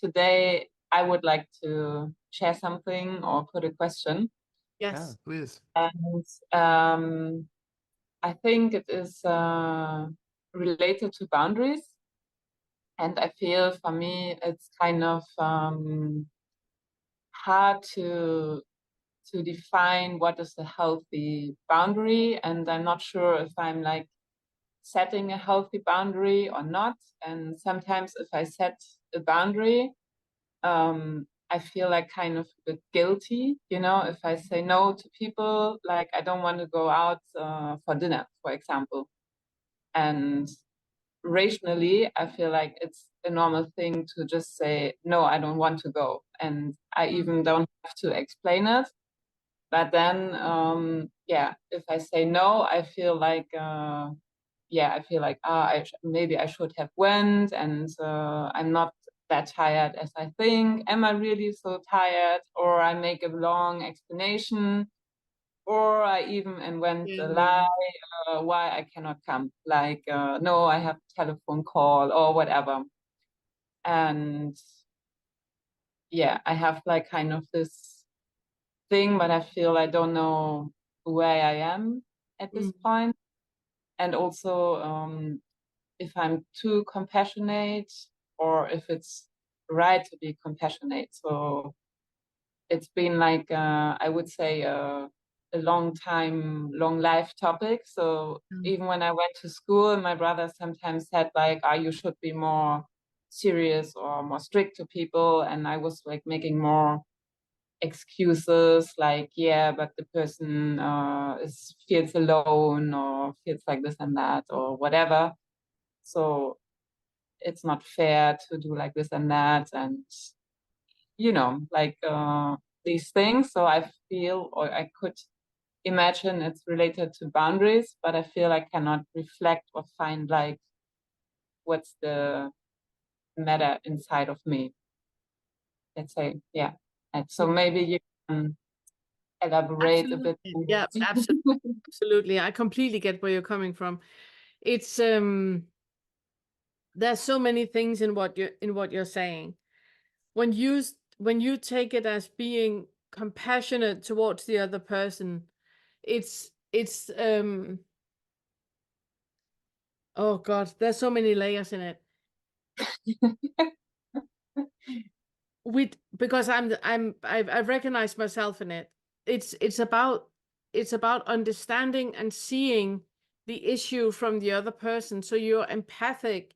today I would like to share something or put a question. Yeah, Yes. please. And I think it is related to boundaries. And I feel for me it's kind of hard to define what is a healthy boundary. And I'm not sure if I'm like setting a healthy boundary or not. And sometimes if I set a boundary, I feel like kind of a bit guilty, you know, if I say no to people, like I don't want to go out for dinner, for example. And rationally, I feel like it's a normal thing to just say, no, I don't want to go. And I even don't have to explain it. But then, yeah, if I say no, I feel like, maybe I should have went, and I'm not that tired as I think. Am I really so tired? Or I make a long explanation, or I even invent a lie why I cannot come. Like, no, I have a telephone call or whatever. And yeah, I have like kind of this thing, but I feel I don't know where I am at this point. And also, if I'm too compassionate or if it's right to be compassionate. So it's been like, I would say, a long life topic. So even when I went to school, my brother sometimes said like, you should be more serious or more strict to people. And I was like making more excuses like, yeah, but the person feels alone or feels like this and that or whatever. So it's not fair to do like this and that, and like these things. So I feel, or I could imagine it's related to boundaries, but I feel I cannot reflect or find like what's the matter inside of me, let's say. Yeah. And so maybe you can elaborate a bit. Yeah, absolutely. I completely get where you're coming from. It's there's so many things in what you're saying. When you take it as being compassionate towards the other person, it's oh God, there's so many layers in it. Because I've recognized myself in it. It's about understanding and seeing the issue from the other person. So you're empathic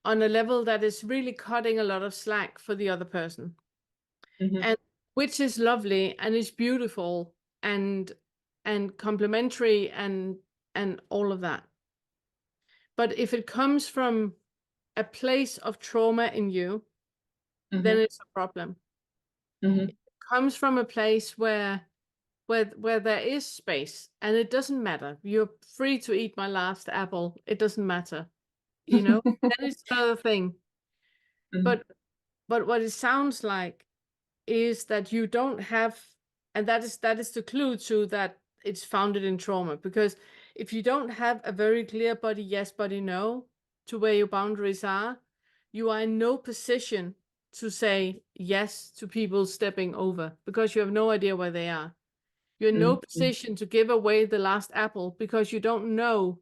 on a level that is really cutting a lot of slack for the other person. And which is lovely and is beautiful and complimentary and all of that. But if it comes from a place of trauma in you, then it's a problem. It comes from a place where there is space, and it doesn't matter. You're free to eat my last apple. It doesn't matter. Then it's another thing. But what it sounds like is that you don't have, and that is the clue to that it's founded in trauma. Because if you don't have a very clear body yes, body no to where your boundaries are, you are in no position to say yes to people stepping over, because you have no idea where they are. You're in no position to give away the last apple, because you don't know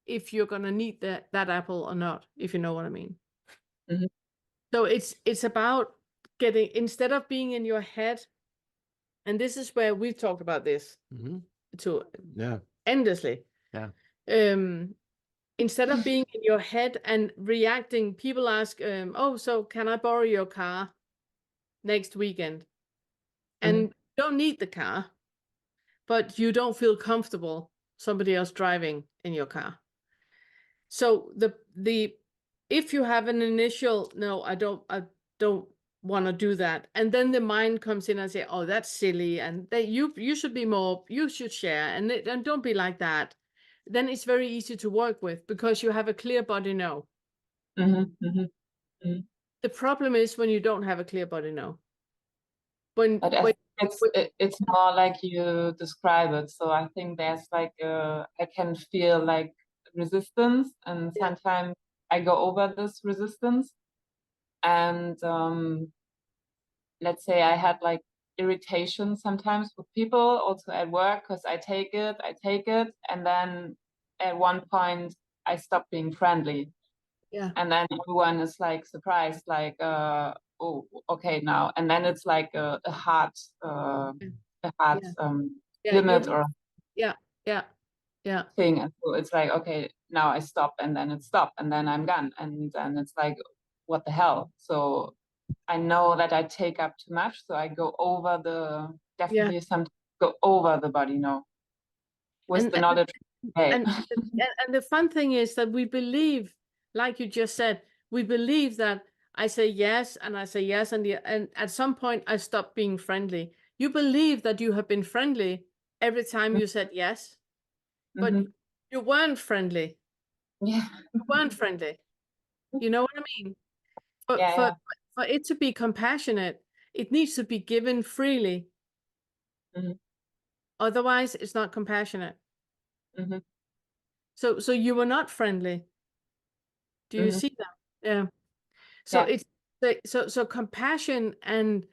if you're going to need that apple or not, if you know what I mean. So it's about getting, instead of being in your head, and this is where we've talked about this to endlessly. Instead of being in your head and reacting, people ask, oh, so can I borrow your car next weekend? And you don't need the car, but you don't feel comfortable somebody else driving in your car. So if you have an initial, no, I don't want to do that, and then the mind comes in and say, oh, that's silly, and you should be more, you should share, and don't be like that, then it's very easy to work with, because you have a clear body no. The problem is when you don't have a clear body no. It's more like you describe it. So I think there's like I can feel like resistance, and sometimes I go over this resistance. And let's say I had like irritation sometimes with people, also at work, because I take it, and then at one point I stop being friendly, Yeah. and then everyone is like surprised, like, oh, okay, now, and then it's like uh, Yeah. a hard Yeah. Yeah. limit or Yeah. Yeah. Yeah. thing, and so it's like, okay, now I stop, and then it stop, and then I'm gone, and then it's like, what the hell? So I know that I take up too much, so I go over Yeah. definitely sometimes go over the body now with And the knowledge. Hey. and and the fun thing is that we believe, like you just said, we believe that I say yes and I say yes, and at some point I stop being friendly. You believe that you have been friendly every time you said yes, but Mm-hmm. you weren't friendly. Yeah. You weren't friendly. You know what I mean? For Yeah, for yeah. for it to be compassionate, it needs to be given freely. Mm-hmm. Otherwise, it's not compassionate. Mm-hmm. So you were not friendly. Do you Mm-hmm. see that? Yeah. So Yeah. it's so compassion and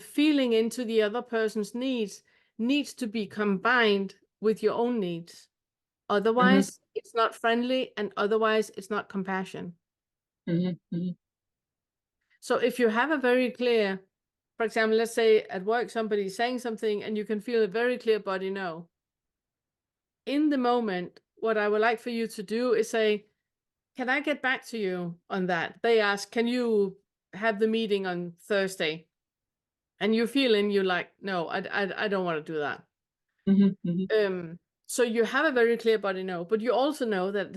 feeling into the other person's needs to be combined with your own needs. Mm-hmm. Otherwise, it's not friendly, and otherwise, it's not compassion. Mm-hmm. Mm-hmm. So if you have a very clear, for example, let's say at work somebody's saying something and you can feel a very clear body no. In the moment, what I would like for you to do is say, can I get back to you on that? They ask, can you have the meeting on Thursday? And you're feeling you're like, no, I don't want to do that. Mm-hmm. So you have a very clear body no, but you also know that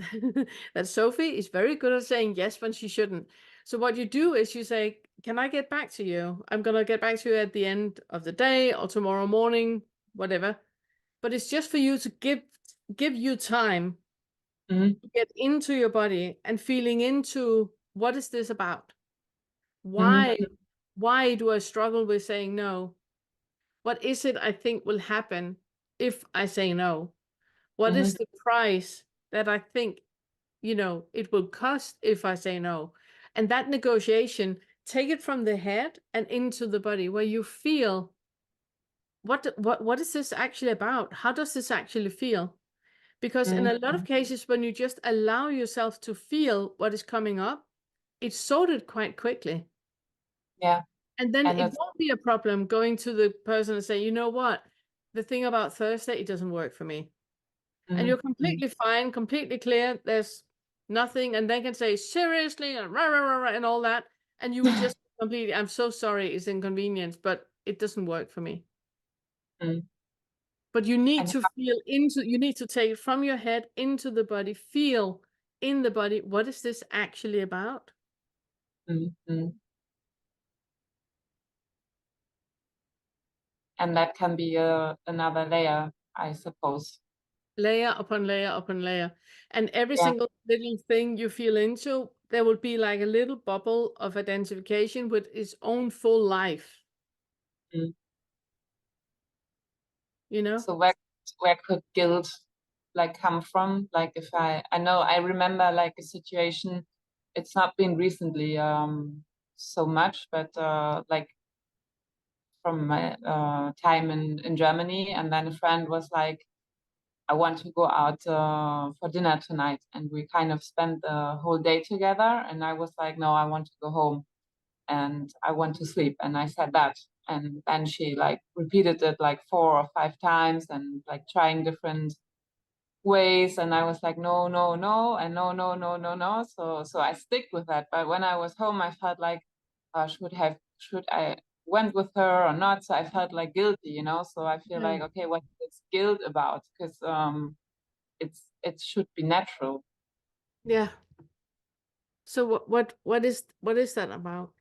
that Sophie is very good at saying yes when she shouldn't. So what you do is you say, can I get back to you? I'm gonna get back to you at the end of the day or tomorrow morning, whatever. But it's just for you to give you time Mm-hmm. to get into your body and feeling into what is this about? Why Mm-hmm. why do I struggle with saying no? What is it I think will happen if I say no? What Mm-hmm. is the price that I think, it will cost if I say no? And that negotiation, take it from the head and into the body where you feel what is this actually about? How does this actually feel? Because in a lot of Mm-hmm. cases, when you just allow yourself to feel what is coming up, it's sorted quite quickly. Yeah. And then And it it's won't be a problem going to the person and say, you know what? The thing about Thursday, it doesn't work for me. And you're mm-hmm. completely fine, completely clear. There's nothing. And they can say, seriously, and rah, rah, rah, rah, and all that. And you will just completely, I'm so sorry, it's inconvenience, but it doesn't work for me. Mm-hmm. But you need And to feel into, you need to take it from your head into the body, feel in the body, what is this actually about? mm-hmm. And that can be another layer, I suppose. Layer upon layer upon layer. And every Yeah. single little thing you feel into, there will be like a little bubble of identification with its own full life, Mm. you know? So where could guilt like come from? Like if I know I remember like a situation, it's not been recently so much, but like from my time in Germany, and then a friend was like, I want to go out for dinner tonight, and we kind of spent the whole day together, and I was like, no, I want to go home and I want to sleep, and I said that, and then she like repeated it like 4 or 5 times and like trying different ways, and I was like, no, no, no, and no, no, no, no, no. So I stick with that. But when I was home, I felt like should I went with her or not? So I felt like guilty, So I feel Yeah. like, okay, what is guilt about? Because it should be natural. Yeah. So what is that about?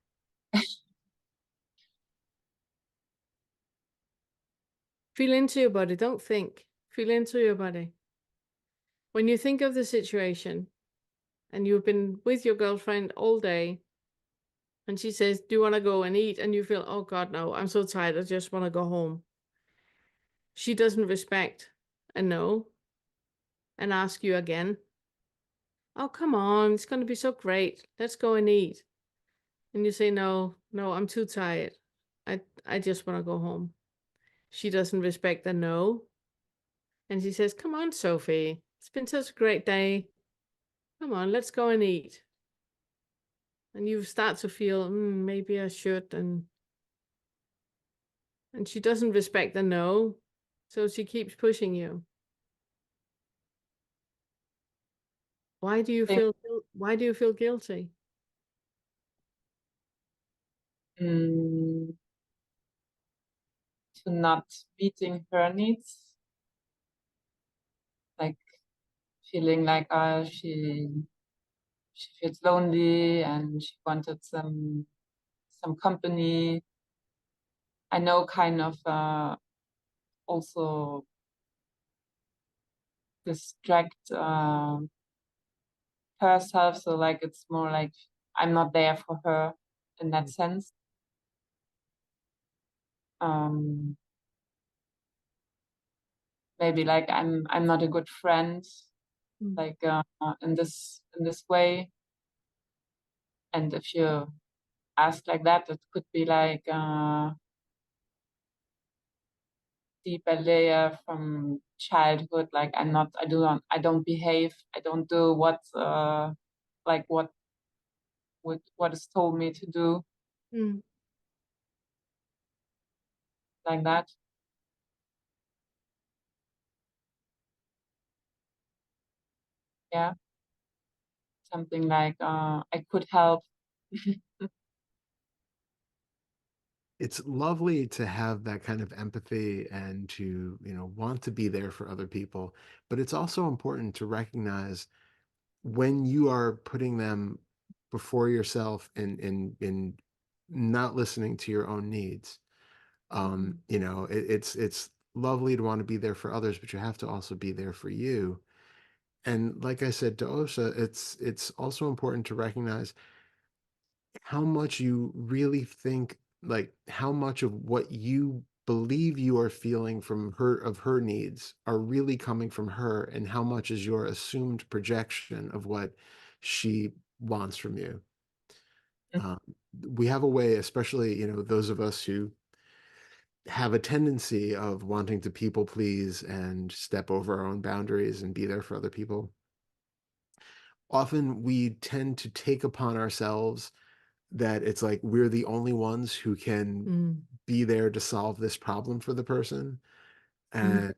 Feel into your body. Don't think. Feel into your body. When you think of the situation and you've been with your girlfriend all day and she says, do you want to go and eat? And you feel, oh God, no, I'm so tired. I just want to go home. She doesn't respect a no and ask you again. Oh, come on. It's going to be so great. Let's go and eat. And you say, no, no, I'm too tired. I just want to go home. She doesn't respect the no. And she says, come on, Sophie. It's been such a great day. Come on, let's go and eat. And you start to feel, maybe I should. And she doesn't respect the no. So she keeps pushing you. Why do you think, feel why do you feel guilty? mm, to not meeting her needs, like feeling like she feels lonely and she wanted some company. I know kind of also distract herself, so like it's more like I'm not there for her in that sense. Um, maybe like I'm not a good friend, Mm. like in this way. And if you ask like that, it could be like deeper layer from childhood. Like I don't behave, I don't do like what is told me to do, Mm. like that. Yeah, something like I could help. It's lovely to have that kind of empathy and to, want to be there for other people. But it's also important to recognize when you are putting them before yourself and in not listening to your own needs. It's lovely to want to be there for others, but you have to also be there for you. And like I said to Osha, it's also important to recognize how much you really think, like how much of what you believe you are feeling from her of her needs are really coming from her, and how much is your assumed projection of what she wants from you. Um, we have a way, especially, those of us who have a tendency of wanting to people please and step over our own boundaries and be there for other people. Often we tend to take upon ourselves that it's like we're the only ones who can Mm. be there to solve this problem for the person. Mhm,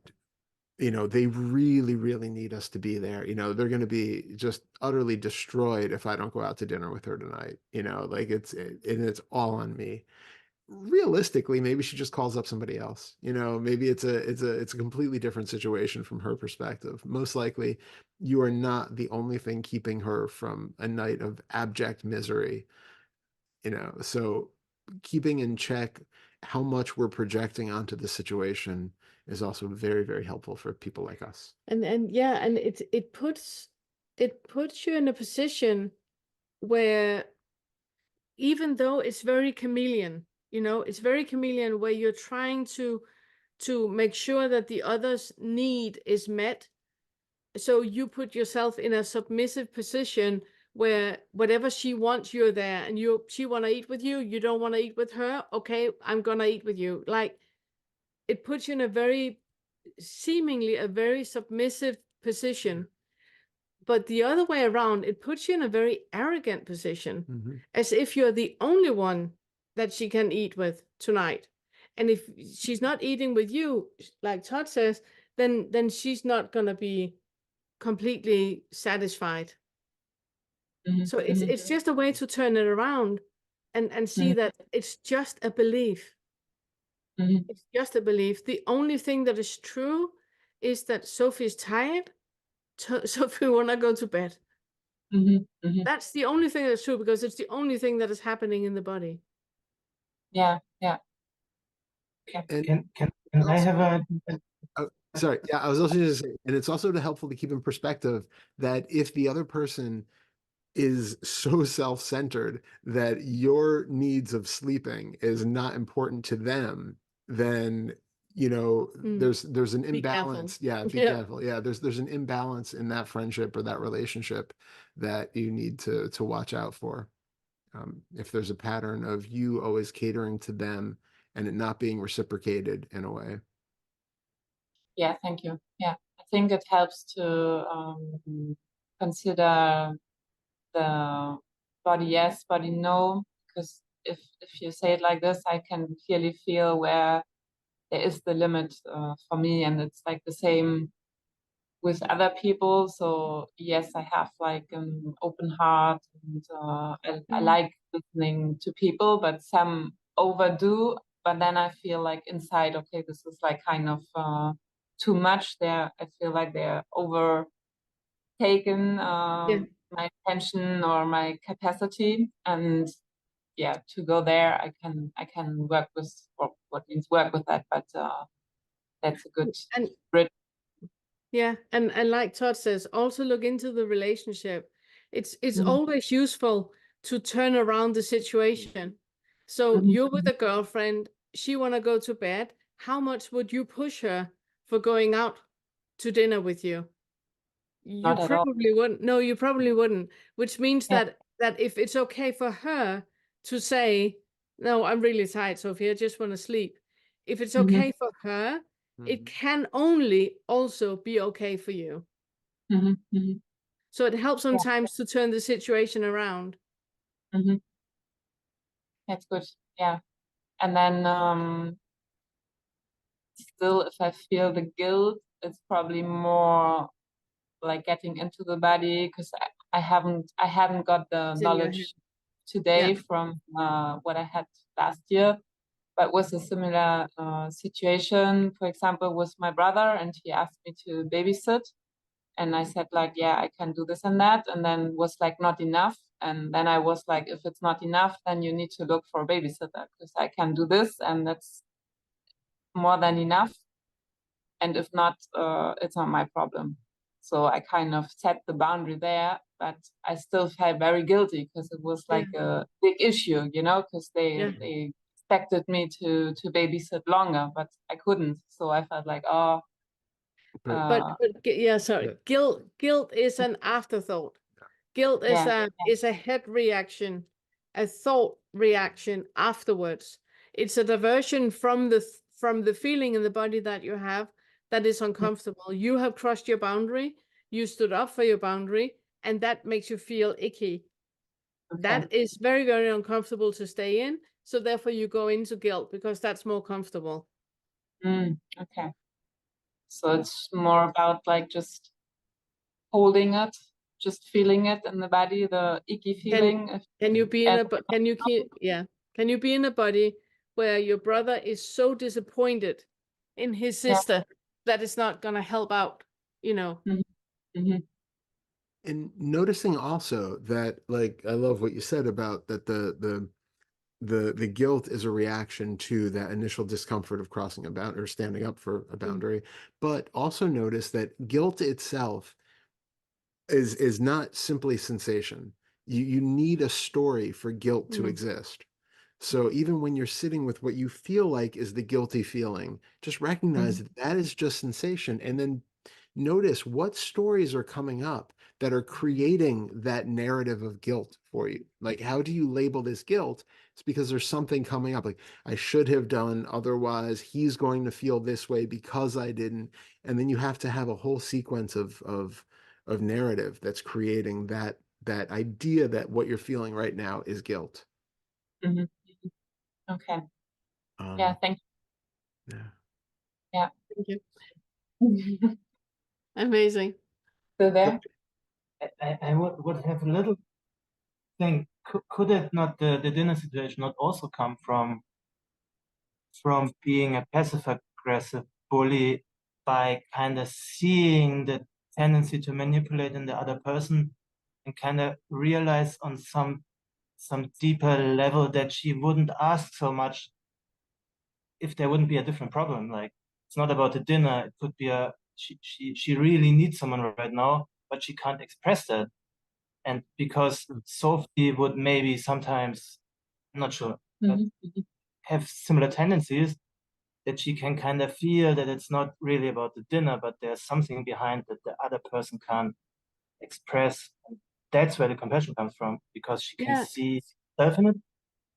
And, they really, really need us to be there. They're going to be just utterly destroyed if I don't go out to dinner with her tonight. Like and it's all on me. Realistically, maybe she just calls up somebody else. Maybe it's a completely different situation from her perspective. Most likely, you are not the only thing keeping her from a night of abject misery. So keeping in check how much we're projecting onto the situation is also very, very helpful for people like us. And yeah, and it puts you in a position where, even though it's very chameleon, it's very chameleon, where you're trying to make sure that the other's need is met. So you put yourself in a submissive position where whatever she wants, you're there, and she want to eat with you, you don't want to eat with her. Okay, I'm gonna eat with you. Like, it puts you in a very, seemingly a very submissive position. But the other way around, it puts you in a very arrogant position, Mm-hmm. as if you're the only one that she can eat with tonight. And if she's not eating with you, like Todd says, then she's not gonna be completely satisfied. mhm, So it's mhm, it's just a way to turn it around and see mhm, that it's just a belief. mhm, It's just a belief. The only thing that is true is that Sophie's tired. Sophie wanna go to bed. mhm, mhm. That's the only thing that's true, because it's the only thing that is happening in the body. Yeah, yeah. And Can I also, have sorry, yeah, I was also just saying, and it's also helpful to keep in perspective that if the other person is so self-centered that your needs of sleeping is not important to them, then Mm, there's an be careful. imbalance. Yeah, be Yeah. careful. Yeah, there's an imbalance in that friendship or that relationship that you need to watch out for. if there's a pattern of you always catering to them and it not being reciprocated in a way. Yeah, thank you. Yeah, I think it helps to consider the body yes, body no, because if you say it like this, I can clearly feel where there is the limit for me, and it's like the same with other people. So yes, I have like an open heart, and I like listening to people, but some overdo. But then I feel like inside, okay, this is like kind of too much. There, I feel like they're overtaken my attention or my capacity, and yeah, to go there, I can work with, or what means work with that, but that's a good bridge. Yeah, and like Todd says, also look into the relationship. It's always useful to turn around the situation. So you're with a girlfriend, she want to go to bed. How much would you push her for going out to dinner with you? You Not at all. probably wouldn't. No, you probably wouldn't. Which means that if it's okay for her to say, "No, I'm really tired, Sophie, I just want to sleep." If it's okay for her, it can only also be okay for you. So it helps sometimes to turn the situation around. That's good. Yeah. And then still, if I feel the guilt, it's probably more like getting into the body, because I hadn't got the It's in your head. knowledge today from what I had last year. But was a similar situation, for example, with my brother, and he asked me to babysit. And I said like, yeah, I can do this and that. And then was like, not enough. And then I was like, if it's not enough, then you need to look for a babysitter, because I can do this and that's more than enough. And if not, it's not my problem. So I kind of set the boundary there, but I still felt very guilty because it was like a big issue, because they expected me to babysit longer, but I couldn't. So I felt like, oh, but yeah, sorry. Guilt is an afterthought. Guilt is a head reaction, a thought reaction afterwards. It's a diversion from the feeling in the body that you have that is uncomfortable. You have crossed your boundary, you stood up for your boundary, and that makes you feel icky. That is very, very uncomfortable to stay in. So therefore you go into guilt because that's more comfortable. Okay. So it's more about like just holding it, just feeling it in the body, the icky feeling. Can you be in a body where your brother is so disappointed in his sister that it's not gonna help out, And noticing also that, like, I love what you said about that the guilt is a reaction to that initial discomfort of crossing a boundary or standing up for a boundary, but also notice that guilt itself is not simply sensation. You need a story for guilt to exist. So even when you're sitting with what you feel like is the guilty feeling, just recognize that that is just sensation, and then notice what stories are coming up that are creating that narrative of guilt for you. Like, how do you label this guilt? It's because there's something coming up. Like, I should have done otherwise. He's going to feel this way because I didn't. And then you have to have a whole sequence of narrative that's creating that idea that what you're feeling right now is guilt. Okay. Yeah, thank you. Yeah. Thank you. Amazing. Still there? I would have a little thing. Could it not, the dinner situation not also come from being a passive aggressive bully, by kind of seeing the tendency to manipulate in the other person and kind of realize on some deeper level that she wouldn't ask so much if there wouldn't be a different problem? Like, it's not about the dinner. It could be she really needs someone right now, but she can't express that. And because Sophie would maybe sometimes, I'm not sure, have similar tendencies, that she can kind of feel that it's not really about the dinner, but there's something behind that the other person can't express. And that's where the compassion comes from, because she can see yourself in it?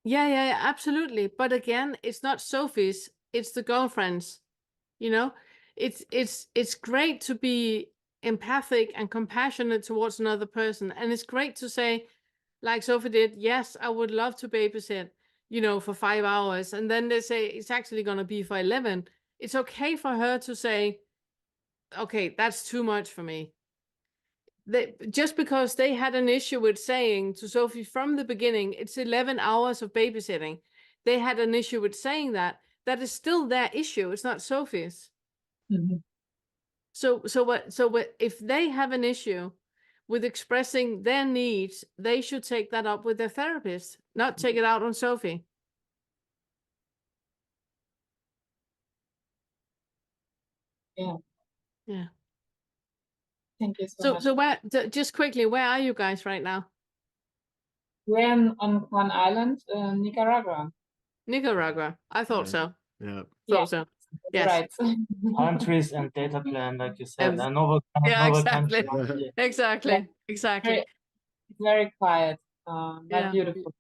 Yeah, absolutely. But again, it's not Sophie's, it's the girlfriend's. You know, it's great to be empathic and compassionate towards another person. And it's great to say, like Sophie did, yes, I would love to babysit, for 5 hours. And then they say it's actually going to be for 11. It's okay for her to say, okay, that's too much for me. Just because they had an issue with saying to Sophie from the beginning, it's 11 hours of babysitting. They had an issue with saying that. That is still their issue. It's not Sophie's. Mm-hmm. So if they have an issue with expressing their needs, they should take that up with their therapist, not take it out on Sophie. Yeah. Yeah. Thank you so much. So just quickly, where are you guys right now? We're on one island, Nicaragua. Nicaragua. I thought Yeah. so. Yeah. Thought so. Yes. Right. Countries and data plan, like you said. Yes. I know what Yeah, exactly. country. Exactly. Exactly. Very quiet. But Yeah. beautiful.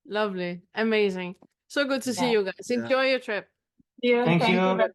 Lovely. Amazing. So good to see Yeah. you guys. Yeah. Enjoy your trip. Thank Thank you. you. very much.